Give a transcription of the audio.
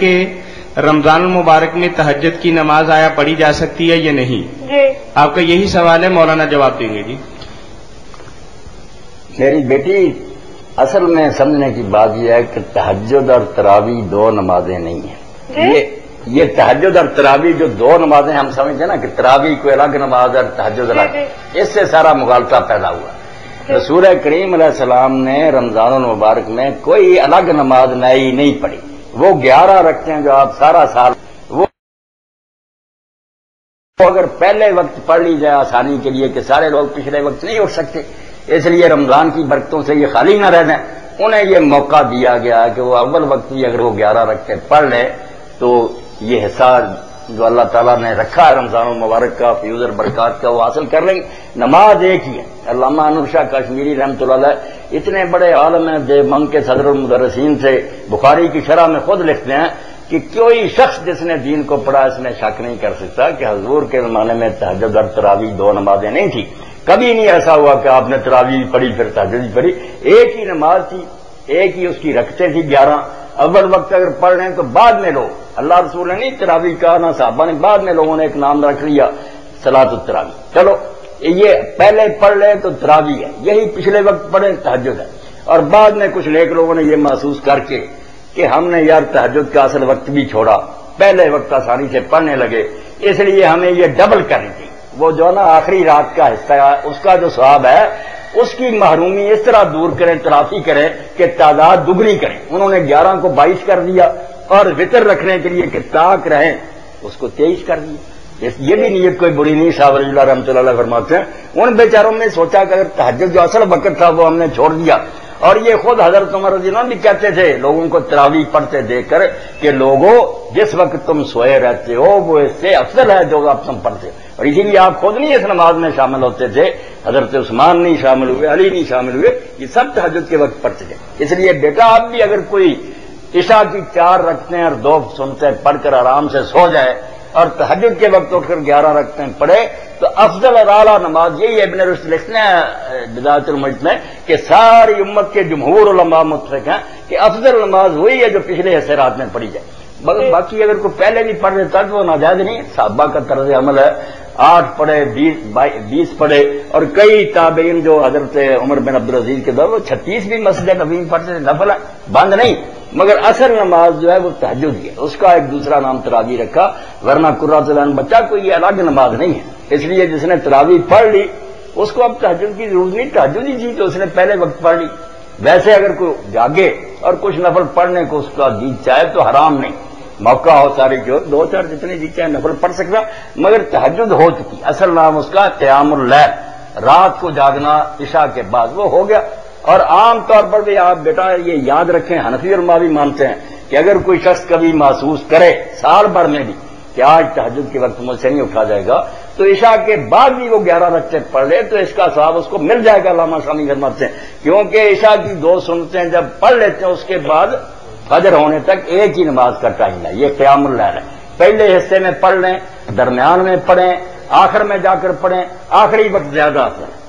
کہ رمضان المبارک میں تہجد کی نماز آیا پڑھی جا سکتی ہے یا نہیں؟ جی آپ کا یہی سوال ہے، مولانا جواب دیں گے جی۔ میری بیٹی، اصل میں سمجھنے کی بات یہ ہے کہ تہجد اور تراویح دو نمازیں نہیں ہیں۔ یہ تہجد اور تراویح جو دو نمازیں ہم سمجھتے ہیں نا کہ تراویح کوئی الگ نماز اور تہجد الگ، اس سے سارا مغالطہ پیدا ہوا۔ رسول کریم علیہ السلام نے رمضان المبارک میں کوئی الگ نماز نئی نہیں پڑھی، وہ 11 رکھتے ہیں جو آپ سارا سال، وہ اگر پہلے وقت پڑھ لی جائے آسانی کے لیے کہ سارے لوگ پچھلے وقت نہیں اٹھ سکتے، اس لیے رمضان کی برکتوں سے یہ خالی نہ رہ جائیں، انہیں یہ موقع دیا گیا کہ وہ اول وقت ہی اگر وہ 11 رکھتے پڑھ لیں تو یہ حصہ جو اللہ تعالیٰ نے رکھا ہے رمضان المبارک کا فیوز اور برکات کا وہ حاصل کر لیں گے۔ نماز ایک ہی ہے۔ علامہ انور شاہ کشمیری رحمۃ اللہ علیہ اتنے بڑے عالم ہیں، دیوبند کے صدر المدرسین سے، بخاری کی شرح میں خود لکھتے ہیں کہ کوئی شخص جس نے دین کو پڑھا اس نے شک نہیں کر سکتا کہ حضور کے زمانے میں تہجد اور تراویح دو نمازیں نہیں تھی۔ کبھی نہیں ایسا ہوا کہ آپ نے تراویح پڑھی پھر تہجد پڑھی، ایک ہی نماز تھی، ایک ہی اس کی رکعتیں تھی 11۔ اول وقت اگر پڑھ رہے ہیں تو بعد میں لوگ، اللہ رسول نے نہیں تراویح کہا نہ صحابہ نے، بعد میں لوگوں نے ایک نام رکھ لیا صلاۃ التراویح۔ چلو یہ پہلے پڑھ لیں تو تراویح ہے، یہی پچھلے وقت پڑھیں تہجد ہے، اور بعد میں کچھ نیک لوگوں نے یہ محسوس کر کے کہ ہم نے یار تہجد کا اصل وقت بھی چھوڑا، پہلے وقت آسانی سے پڑھنے لگے، اس لیے ہمیں یہ ڈبل کرنی تھی۔ وہ جو نا آخری رات کا حصہ ہے اس کا جو ثواب ہے اس کی محرومی اس طرح دور کریں، تلافی کریں کہ تعداد دگنی کریں۔ انہوں نے 11 کو 22 کر دیا اور وطر رکھنے کے لیے کہ تاک رہیں اس کو 23 کر دیا۔ یہ بھی نیت کوئی بری نہیں، شاہ ولی اللہ رحمۃ اللہ علیہ فرماتے ہیں ان بیچاروں نے سوچا کہ اگر تہجد جو اصل وقت تھا وہ ہم نے چھوڑ دیا، اور یہ خود حضرت عمر رضی اللہ عنہ بھی کہتے تھے لوگوں کو تراویح پڑھتے دیکھ کر کہ لوگوں جس وقت تم سوئے رہتے ہو وہ اس سے افضل ہے جو آپ تم پڑھتے ہو، اور اسی لیے آپ خود نہیں اس نماز میں شامل ہوتے تھے، حضرت عثمان نہیں شامل ہوئے، علی نہیں شامل ہوئے، یہ سب تہجد کے وقت پڑھتے تھے۔ اس لیے بیٹا آپ بھی اگر کوئی عشاء کی 4 رکعتیں اور 2 سنتیں پڑھ کر آرام سے سو جائے اور تہجد کے وقت اٹھ کر 11 رکعتیں پڑھے تو افضل اور اعلیٰ نماز یہی ہے۔ ابن رشد لکھتے ہیں بدایۃ المجد میں کہ ساری امت کے جمہور علماء متفق ہیں کہ افضل نماز وہی ہے جو پچھلے حصے رات میں پڑھی جائے، مگر باقی اگر کوئی پہلے بھی پڑھ لیتا تو وہ ناجائز نہیں۔ صحابہ کا طرز عمل ہے 8 پڑھے 20 پڑھے، اور کئی تابعین جو حضرت عمر بن عبدالعزیز کے دور وہ 36 بھی مسجد نبوی میں پڑھتے تھے، نفل ہے بند نہیں، مگر اصل نماز جو ہے وہ تہجد ہی ہے، اس کا ایک دوسرا نام تراویح رکھا، ورنہ قرۃ العین بچہ کوئی یہ الگ نماز نہیں ہے۔ اس لیے جس نے تراویح پڑھ لی اس کو اب تہجد کی ضرورت نہیں، تہجد ہی تھی تو اس نے پہلے وقت پڑھ لی۔ ویسے اگر کوئی جاگے اور کچھ نفل پڑھنے کو اس کا جی چاہے تو حرام نہیں، موقع ہو ساری جو 2-4 جتنے جی چاہے نفل پڑھ سکتا، مگر تہجد ہو چکی، اصل نام اس کا قیام اللیل، رات کو جاگنا عشاء کے بعد، وہ ہو گیا۔ اور عام طور پر بھی آپ بیٹا یہ یاد رکھیں، حنفی علماء بھی مانتے ہیں کہ اگر کوئی شخص کبھی محسوس کرے سال بھر میں بھی کہ آج تہجد کے وقت مجھ سے نہیں اٹھا جائے گا تو عشاء کے بعد بھی وہ 11 رکعتیں پڑھ لے تو اس کا ثواب اس کو مل جائے گا۔ علامہ شامی فرماتے ہیں کیونکہ عشاء کی 2 سنتیں جب پڑھ لیتے ہیں اس کے بعد فجر ہونے تک ایک ہی نماز کا ٹائم ہے، یہ قیام اللیل ہے۔ پہلے حصے میں پڑھ لیں، درمیان میں پڑھیں، آخر میں جا کر پڑھیں، آخری وقت زیادہ افضل ہے۔